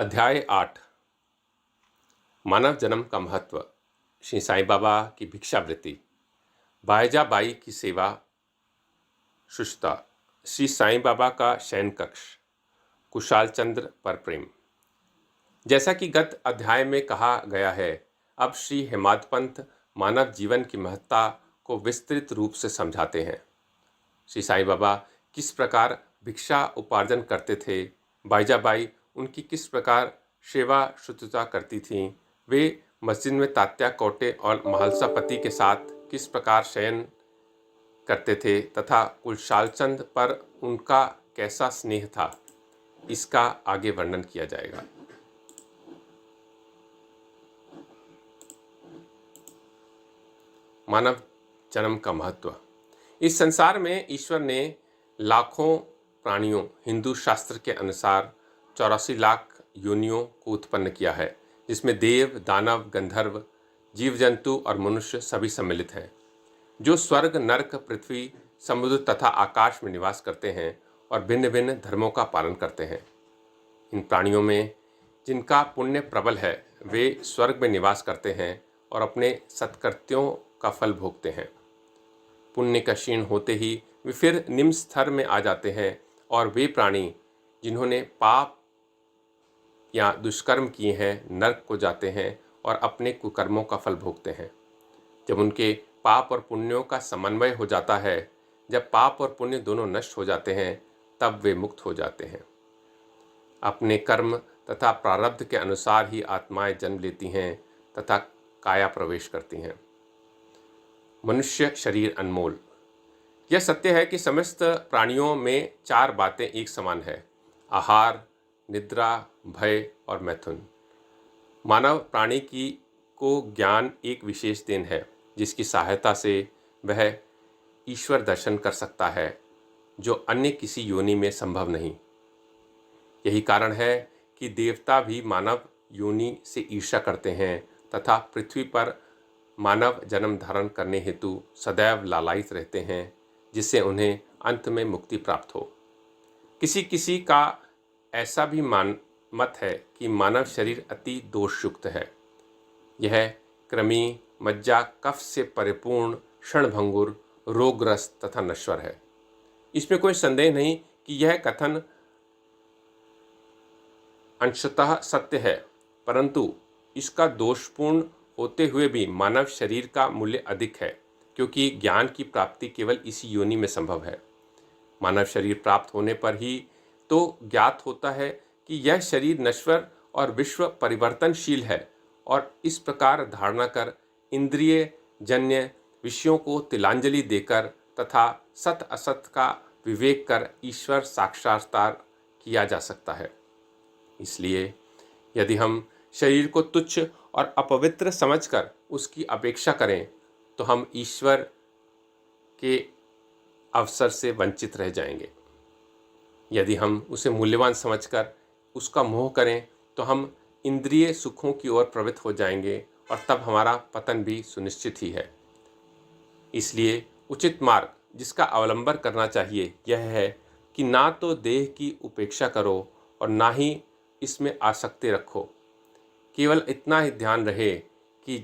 अध्याय 8 मानव जन्म का महत्व। श्री साईं बाबा की भिक्षावृत्ति। बायजा बाई की सेवा शुष्ता। श्री साईं बाबा का शयन कक्ष। कुशाल चंद्र पर प्रेम। जैसा कि गत अध्याय में कहा गया है, अब श्री हेमादपंत मानव जीवन की महत्ता को विस्तृत रूप से समझाते हैं। श्री साईं बाबा किस प्रकार भिक्षा उपार्जन करते थे, बाईजाबाई उनकी किस प्रकार सेवा शुश्रूषा करती थीं, वे मस्जिद में तात्या कोटे और महालसा पति के साथ किस प्रकार शयन करते थे तथा कुशालचंद पर उनका कैसा स्नेह था, इसका आगे वर्णन किया जाएगा। मानव जन्म का महत्व। इस संसार में ईश्वर ने लाखों प्राणियों, हिंदू शास्त्र के अनुसार 84 लाख योनियों को उत्पन्न किया है, जिसमें देव, दानव, गंधर्व, जीव जंतु और मनुष्य सभी सम्मिलित हैं, जो स्वर्ग, नरक, पृथ्वी, समुद्र तथा आकाश में निवास करते हैं और भिन्न भिन्न धर्मों का पालन करते हैं। इन प्राणियों में जिनका पुण्य प्रबल है, वे स्वर्ग में निवास करते हैं और अपने सत्कृत्यों का फल भोगते हैं। पुण्य का क्षीण होते ही वे फिर निम्न स्तर में आ जाते हैं और वे प्राणी जिन्होंने पाप या दुष्कर्म किए हैं, नरक को जाते हैं और अपने कुकर्मों का फल भोगते हैं। जब उनके पाप और पुण्यों का समन्वय हो जाता है, जब पाप और पुण्य दोनों नष्ट हो जाते हैं, तब वे मुक्त हो जाते हैं। अपने कर्म तथा प्रारब्ध के अनुसार ही आत्माएं जन्म लेती हैं तथा काया प्रवेश करती हैं। मनुष्य शरीर अनमोल। यह सत्य है कि समस्त प्राणियों में 4 बातें एक समान है: आहार, निद्रा, भय और मैथुन। मानव प्राणी को ज्ञान एक विशेष देन है, जिसकी सहायता से वह ईश्वर दर्शन कर सकता है, जो अन्य किसी योनि में संभव नहीं। यही कारण है कि देवता भी मानव योनि से ईर्ष्या करते हैं तथा पृथ्वी पर मानव जन्म धारण करने हेतु सदैव लालायित रहते हैं, जिससे उन्हें अंत में मुक्ति प्राप्त हो। किसी किसी का ऐसा भी मत है कि मानव शरीर अति दोषयुक्त है। यह कृमि, मज्जा, कफ से परिपूर्ण, क्षणभंगुर, रोगग्रस्त तथा नश्वर है। इसमें कोई संदेह नहीं कि यह कथन अंशतः सत्य है, परंतु इसका दोषपूर्ण होते हुए भी मानव शरीर का मूल्य अधिक है, क्योंकि ज्ञान की प्राप्ति केवल इसी योनि में संभव है। मानव शरीर प्राप्त होने पर ही तो ज्ञात होता है कि यह शरीर नश्वर और विश्व परिवर्तनशील है, और इस प्रकार धारणा कर इंद्रिय जन्य विषयों को तिलांजलि देकर तथा सत असत का विवेक कर ईश्वर साक्षात्कार किया जा सकता है। इसलिए यदि हम शरीर को तुच्छ और अपवित्र समझकर उसकी अपेक्षा करें, तो हम ईश्वर के अवसर से वंचित रह जाएंगे। यदि हम उसे मूल्यवान समझकर उसका मोह करें, तो हम इंद्रिय सुखों की ओर प्रवृत्त हो जाएंगे और तब हमारा पतन भी सुनिश्चित ही है। इसलिए उचित मार्ग जिसका अवलंबन करना चाहिए यह है कि ना तो देह की उपेक्षा करो और ना ही इसमें आसक्ति रखो। केवल इतना ही ध्यान रहे कि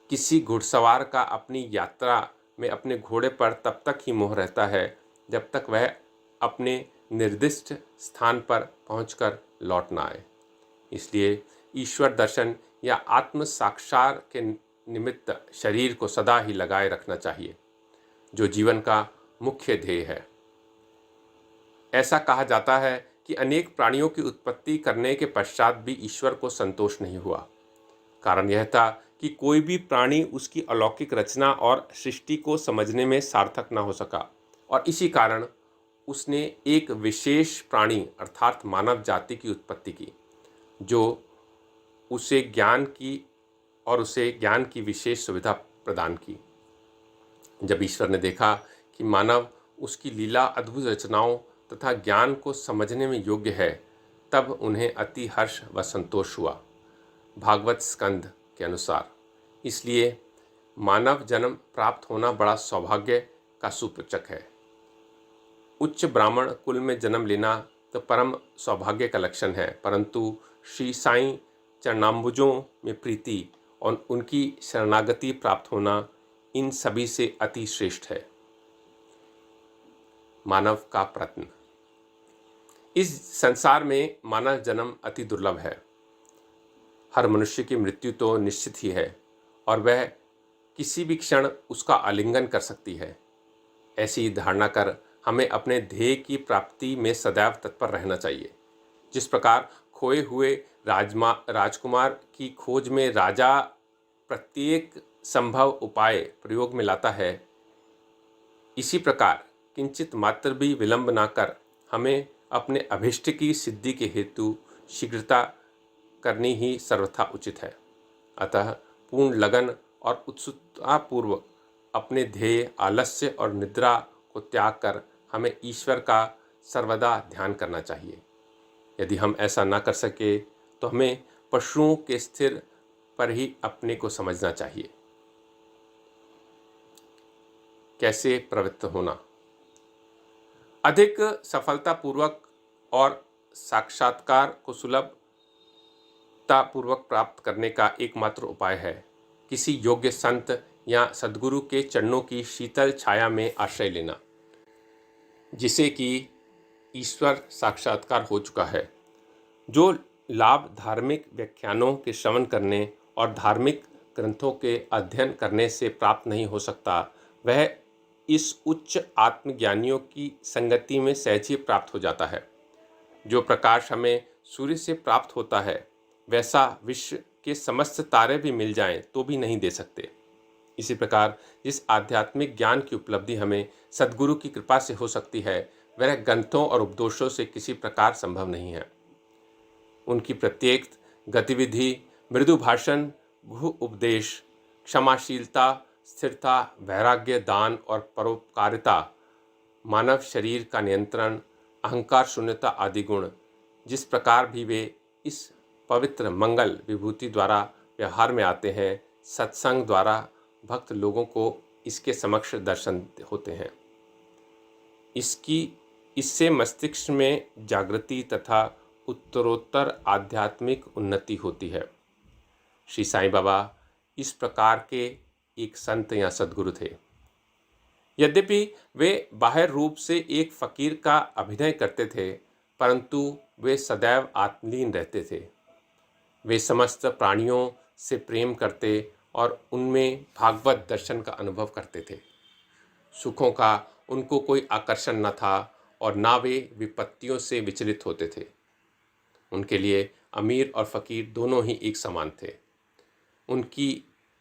किसी घुड़सवार का अपनी यात्रा में अपने घोड़े पर तब तक ही मोह रहता है जब तक वह अपने निर्दिष्ट स्थान पर पहुंचकर लौट ना आए। इसलिए ईश्वर दर्शन या आत्म साक्षात्कार के निमित्त शरीर को सदा ही लगाए रखना चाहिए, जो जीवन का मुख्य ध्येय है। ऐसा कहा जाता है कि अनेक प्राणियों की उत्पत्ति करने के पश्चात भी ईश्वर को संतोष नहीं हुआ। कारण यह था कि कोई भी प्राणी उसकी अलौकिक रचना और सृष्टि को समझने में सार्थक न हो सका, और इसी कारण उसने एक विशेष प्राणी अर्थात मानव जाति की उत्पत्ति की, जो उसे ज्ञान की विशेष सुविधा प्रदान की। जब ईश्वर ने देखा कि मानव उसकी लीला, अद्भुत रचनाओं तथा ज्ञान को समझने में योग्य है, तब उन्हें अति हर्ष व संतोष हुआ। भागवत स्कंद के अनुसार इसलिए मानव जन्म प्राप्त होना बड़ा सौभाग्य का सूचक है। उच्च ब्राह्मण कुल में जन्म लेना तो परम सौभाग्य का लक्षण है, परंतु श्री साईं चरणाम्बुजों में प्रीति और उनकी शरणागति प्राप्त होना इन सभी से अति श्रेष्ठ है। मानव का प्रत्न। इस संसार में मानव जन्म अति दुर्लभ है। हर मनुष्य की मृत्यु तो निश्चित ही है और वह किसी भी क्षण उसका आलिंगन कर सकती है। ऐसी धारणा कर हमें अपने ध्येय की प्राप्ति में सदैव तत्पर रहना चाहिए। जिस प्रकार खोए हुए राजकुमार की खोज में राजा प्रत्येक संभव उपाय प्रयोग में लाता है, इसी प्रकार किंचित मात्र भी विलंब ना कर हमें अपने अभिष्ट की सिद्धि के हेतु शीघ्रता करनी ही सर्वथा उचित है। अतः पूर्ण लगन और उत्सुकतापूर्वक अपने ध्येय, आलस्य और निद्रा को त्याग कर हमें ईश्वर का सर्वदा ध्यान करना चाहिए। यदि हम ऐसा ना कर सके तो हमें पशुओं के स्थिर पर ही अपने को समझना चाहिए। कैसे प्रवृत्त होना? अधिक सफलतापूर्वक और साक्षात्कार को सुलभतापूर्वक प्राप्त करने का एकमात्र उपाय है किसी योग्य संत या सद्गुरु के चरणों की शीतल छाया में आश्रय लेना, जिसे कि ईश्वर साक्षात्कार हो चुका है। जो लाभ धार्मिक व्याख्यानों के श्रवण करने और धार्मिक ग्रंथों के अध्ययन करने से प्राप्त नहीं हो सकता, वह इस उच्च आत्मज्ञानियों की संगति में सहज ही प्राप्त हो जाता है। जो प्रकाश हमें सूर्य से प्राप्त होता है, वैसा विश्व के समस्त तारे भी मिल जाएं तो भी नहीं दे सकते। इसी प्रकार जिस आध्यात्मिक ज्ञान की उपलब्धि हमें सद्गुरु की कृपा से हो सकती है, वह ग्रंथों और उपदेशों से किसी प्रकार संभव नहीं है। उनकी प्रत्येक गतिविधि, मृदु भाषण, भू उपदेश, क्षमाशीलता, स्थिरता, वैराग्य, दान और परोपकारिता, मानव शरीर का नियंत्रण, अहंकार शून्यता आदि गुण जिस प्रकार भी वे इस पवित्र मंगल विभूति द्वारा व्यवहार में आते हैं, सत्संग द्वारा भक्त लोगों को इसके समक्ष दर्शन होते हैं। इससे मस्तिष्क में जागृति तथा उत्तरोत्तर आध्यात्मिक उन्नति होती है। श्री साईं बाबा इस प्रकार के एक संत या सद्गुरु थे। यद्यपि वे बाह्य रूप से एक फकीर का अभिनय करते थे, परंतु वे सदैव आत्मलीन रहते थे। वे समस्त प्राणियों से प्रेम करते और उनमें भागवत दर्शन का अनुभव करते थे। सुखों का उनको कोई आकर्षण न था और ना वे विपत्तियों से विचलित होते थे। उनके लिए अमीर और फकीर दोनों ही एक समान थे। उनकी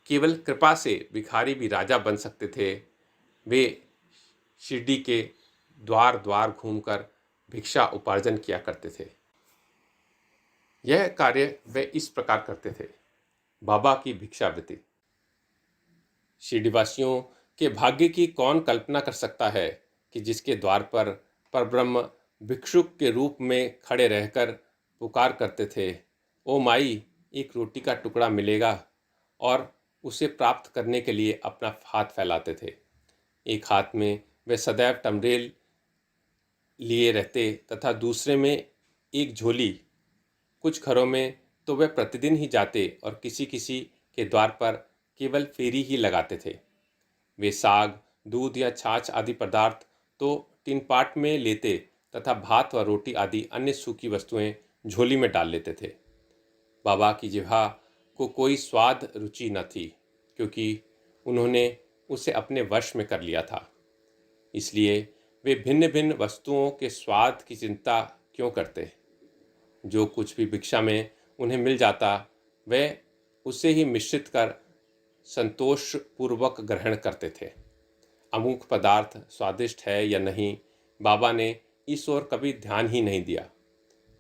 केवल कृपा से भिखारी भी राजा बन सकते थे। वे शिरडी के द्वार द्वार घूमकर भिक्षा उपार्जन किया करते थे। यह कार्य वे इस प्रकार करते थे। बाबा की भिक्षावृत्ति। शिरडीवासियों के भाग्य की कौन कल्पना कर सकता है कि जिसके द्वार पर परब्रह्म भिक्षुक के रूप में खड़े रहकर पुकार करते थे, ओ माई, एक रोटी का टुकड़ा मिलेगा, और उसे प्राप्त करने के लिए अपना हाथ फैलाते थे। एक हाथ में वे सदैव टमरेल लिए रहते तथा दूसरे में एक झोली। कुछ घरों में तो वे प्रतिदिन ही जाते और किसी किसी के द्वार पर केवल फेरी ही लगाते थे। वे साग, दूध या छाछ आदि पदार्थ तो टिनपाट में लेते तथा भात व रोटी आदि अन्य सूखी वस्तुएं झोली में डाल लेते थे। बाबा की जिह्वा को कोई स्वाद रुचि न थी, क्योंकि उन्होंने उसे अपने वश में कर लिया था। इसलिए वे भिन्न भिन्न वस्तुओं के स्वाद की चिंता क्यों करते। जो कुछ भी भिक्षा में उन्हें मिल जाता, वे उसे ही मिश्रित कर संतोषपूर्वक ग्रहण करते थे। अमुक पदार्थ स्वादिष्ट है या नहीं, बाबा ने इस ओर कभी ध्यान ही नहीं दिया,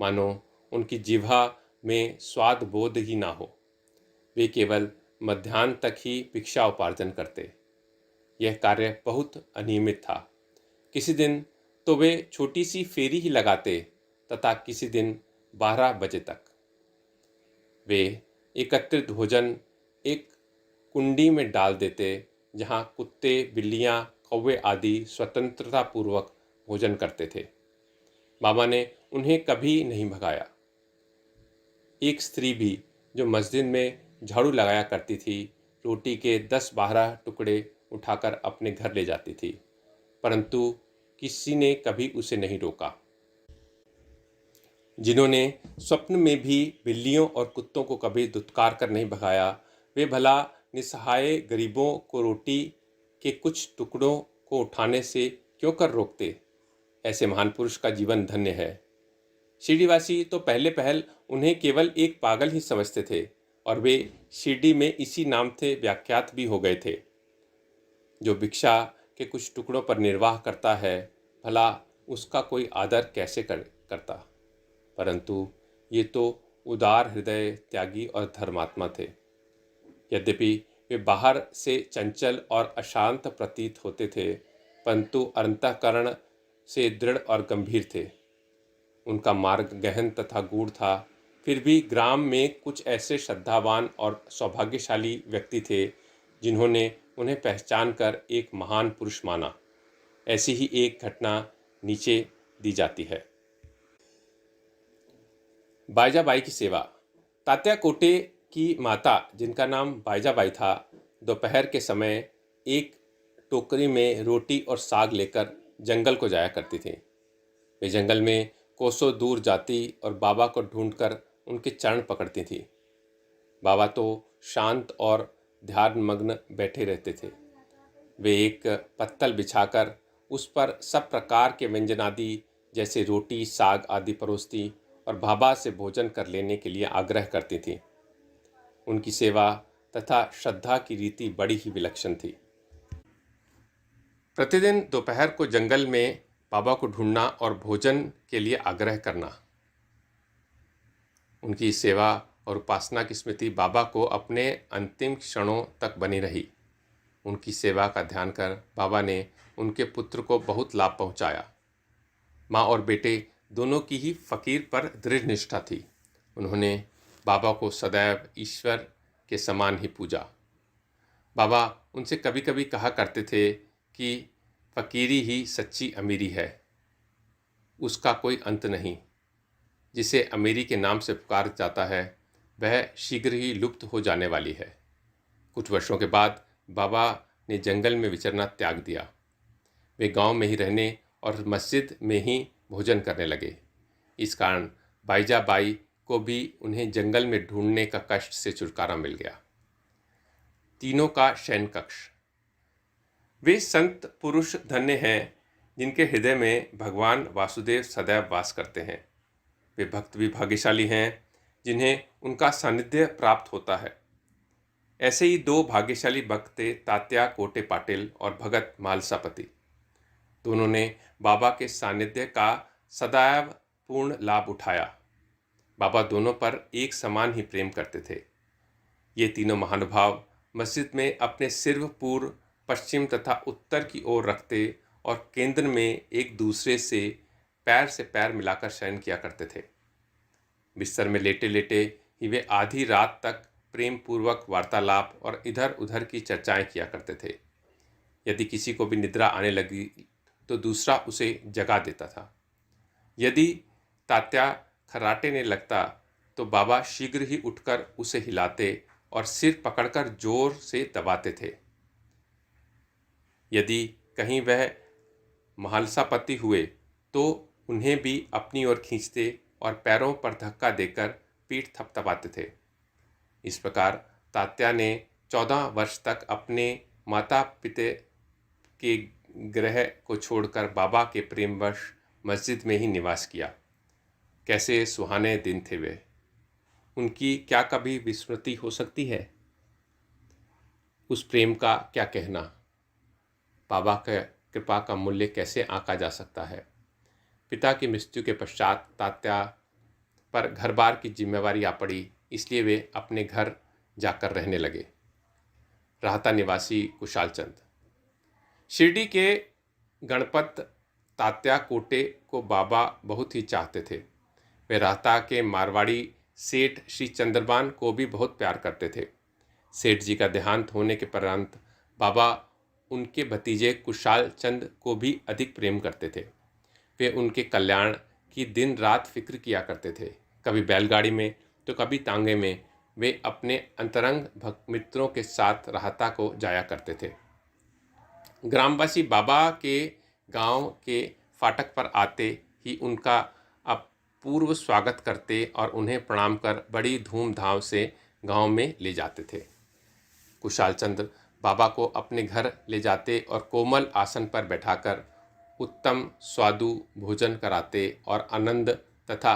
मानो उनकी जिह्वा में स्वाद बोध ही ना हो। वे केवल मध्याह्न तक ही भिक्षा उपार्जन करते। यह कार्य बहुत अनियमित था। किसी दिन तो वे छोटी सी फेरी ही लगाते तथा किसी दिन 12 बजे तक। वे एकत्रित भोजन एक कुंडी में डाल देते, जहाँ कुत्ते, बिल्लियाँ, कौवे आदि स्वतंत्रतापूर्वक भोजन करते थे। बाबा ने उन्हें कभी नहीं भगाया। एक स्त्री भी जो मस्जिद में झाड़ू लगाया करती थी, रोटी के 10-12 टुकड़े उठाकर अपने घर ले जाती थी, परंतु किसी ने कभी उसे नहीं रोका। जिन्होंने स्वप्न में भी बिल्लियों और कुत्तों को कभी दुत्कार कर नहीं भगाया, वे भला निसहाय गरीबों को रोटी के कुछ टुकड़ों को उठाने से क्यों कर रोकते। ऐसे महान पुरुष का जीवन धन्य है। शिरडीवासी तो पहले पहल उन्हें केवल एक पागल ही समझते थे और वे शिरडी में इसी नाम से व्याख्यात भी हो गए थे। जो भिक्षा के कुछ टुकड़ों पर निर्वाह करता है, भला उसका कोई आदर कैसे करता। परंतु ये तो उदार हृदय, त्यागी और धर्मात्मा थे। यद्यपि वे बाहर से चंचल और अशांत प्रतीत होते थे, परंतु अंतःकरण से दृढ़ और गंभीर थे। उनका मार्ग गहन तथा गूढ़ था, फिर भी ग्राम में कुछ ऐसे श्रद्धावान और सौभाग्यशाली व्यक्ति थे जिन्होंने उन्हें पहचान कर एक महान पुरुष माना। ऐसी ही एक घटना नीचे दी जाती है। बाईजाबाई की सेवा। तात्या कोटे की माता, जिनका नाम बाईजाबाई था, दोपहर के समय एक टोकरी में रोटी और साग लेकर जंगल को जाया करती थी। वे जंगल में कोसों दूर जाती और बाबा को ढूंढकर उनके चरण पकड़ती थी। बाबा तो शांत और ध्यानमग्न बैठे रहते थे। वे एक पत्तल बिछाकर उस पर सब प्रकार के व्यंजनादि जैसे रोटी, साग आदि परोसती और बाबा से भोजन कर लेने के लिए आग्रह करती थी। उनकी सेवा तथा श्रद्धा की रीति बड़ी ही विलक्षण थी। प्रतिदिन दोपहर को जंगल में बाबा को ढूंढना और भोजन के लिए आग्रह करना। उनकी सेवा और उपासना की स्मृति बाबा को अपने अंतिम क्षणों तक बनी रही। उनकी सेवा का ध्यान कर बाबा ने उनके पुत्र को बहुत लाभ पहुंचाया। माँ और बेटे दोनों की ही फकीर पर दृढ़ निष्ठा थी। उन्होंने बाबा को सदैव ईश्वर के समान ही पूजा। बाबा उनसे कभी कभी कहा करते थे कि फकीरी ही सच्ची अमीरी है, उसका कोई अंत नहीं। जिसे अमीरी के नाम से पुकार जाता है, वह शीघ्र ही लुप्त हो जाने वाली है। कुछ वर्षों के बाद बाबा ने जंगल में विचरना त्याग दिया। वे गांव में ही रहने और मस्जिद में ही भोजन करने लगे। इस कारण बाईजाबाई को भी उन्हें जंगल में ढूंढने का कष्ट से छुटकारा मिल गया। तीनों का शयन कक्ष। वे संत पुरुष धन्य हैं जिनके हृदय में भगवान वासुदेव सदैव वास करते हैं। वे भक्त भी भाग्यशाली हैं जिन्हें उनका सानिध्य प्राप्त होता है। ऐसे ही दो भाग्यशाली भक्त थे, तात्या कोटे पाटिल और भगत मालसापति। दोनों ने बाबा के सानिध्य का सदैव पूर्ण लाभ उठाया। बाबा दोनों पर एक समान ही प्रेम करते थे। ये तीनों महानुभाव मस्जिद में अपने सिर पूर्व, पश्चिम तथा उत्तर की ओर रखते और केंद्र में एक दूसरे से पैर मिलाकर शयन किया करते थे। बिस्तर में लेटे लेटे ही वे आधी रात तक प्रेम पूर्वक वार्तालाप और इधर उधर की चर्चाएं किया करते थे। यदि किसी को भी निद्रा आने लगी तो दूसरा उसे जगा देता था। यदि तात्या खर्राटेने लगता तो बाबा शीघ्र ही उठकर उसे हिलाते और सिर पकड़कर जोर से दबाते थे। यदि कहीं वह महालसापति हुए तो उन्हें भी अपनी ओर खींचते और पैरों पर धक्का देकर पीठ थपथपाते थे। इस प्रकार तात्या ने 14 वर्ष तक अपने माता पिता के गृह को छोड़कर बाबा के प्रेमवश मस्जिद में ही निवास किया। कैसे सुहाने दिन थे वे, उनकी क्या कभी विस्मृति हो सकती है। उस प्रेम का क्या कहना, बाबा के कृपा का मूल्य कैसे आंका जा सकता है। पिता की मृत्यु के पश्चात तात्या पर घर बार की जिम्मेवारी आ पड़ी, इसलिए वे अपने घर जाकर रहने लगे। राहता निवासी कुशाल चंद। शिरडी के गणपत तात्या कोटे को बाबा बहुत ही चाहते थे। वे राहता के मारवाड़ी सेठ श्री चंद्रबान को भी बहुत प्यार करते थे। सेठ जी का देहांत होने के उपरांत बाबा उनके भतीजे कुशाल चंद को भी अधिक प्रेम करते थे। वे उनके कल्याण की दिन रात फिक्र किया करते थे। कभी बैलगाड़ी में तो कभी तांगे में वे अपने अंतरंग भक्त मित्रों के साथ राहता को जाया करते थे। ग्रामवासी बाबा के गांव के फाटक पर आते ही उनका अपूर्व स्वागत करते और उन्हें प्रणाम कर बड़ी धूमधाम से गांव में ले जाते थे। कुशाल चंद्र बाबा को अपने घर ले जाते और कोमल आसन पर बैठाकर उत्तम स्वादु भोजन कराते और आनंद तथा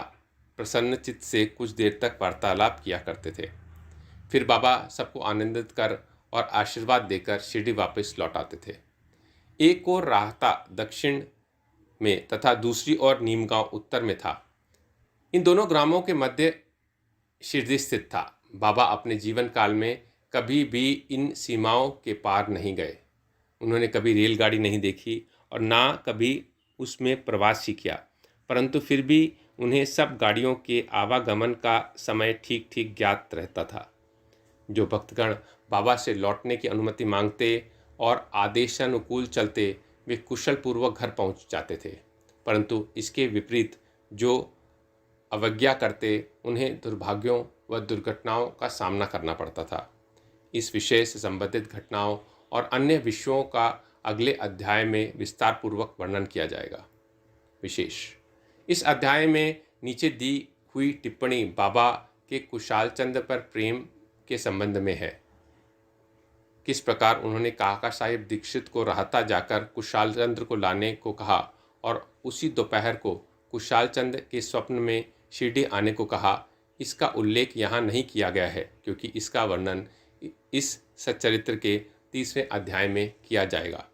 प्रसन्नचित्त से कुछ देर तक वार्तालाप किया करते थे। फिर बाबा सबको आनंदित कर और आशीर्वाद देकर शिरडी वापस लौट आते थे। एक और राहता दक्षिण में तथा दूसरी ओर नीमगांव उत्तर में था। इन दोनों ग्रामों के मध्य शिरडी स्थित था। बाबा अपने जीवन काल में कभी भी इन सीमाओं के पार नहीं गए। उन्होंने कभी रेलगाड़ी नहीं देखी और ना कभी उसमें प्रवास ही किया, परंतु फिर भी उन्हें सब गाड़ियों के आवागमन का समय ठीक ठीक ज्ञात रहता था। जो भक्तगण बाबा से लौटने की अनुमति मांगते और आदेशानुकूल चलते वे कुशल पूर्वक घर पहुंच जाते थे, परंतु इसके विपरीत जो अवज्ञा करते उन्हें दुर्भाग्यों व दुर्घटनाओं का सामना करना पड़ता था। इस विषय से संबंधित घटनाओं और अन्य विषयों का अगले अध्याय में विस्तार पूर्वक वर्णन किया जाएगा। विशेष इस अध्याय में नीचे दी हुई टिप्पणी बाबा के कुशाल चंद्र पर प्रेम के संबंध में है। किस प्रकार उन्होंने काका साहिब दीक्षित को राहता जाकर कुशाल चंद्र को लाने को कहा और उसी दोपहर को कुशाल चंद्र के स्वप्न में शिरडी आने को कहा, इसका उल्लेख यहाँ नहीं किया गया है, क्योंकि इसका वर्णन इस सच्चरित्र के 30वें अध्याय में किया जाएगा।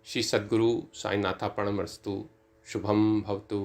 श्री सद्गुरु साईनाथार्पणमस्तु। शुभम भवतु।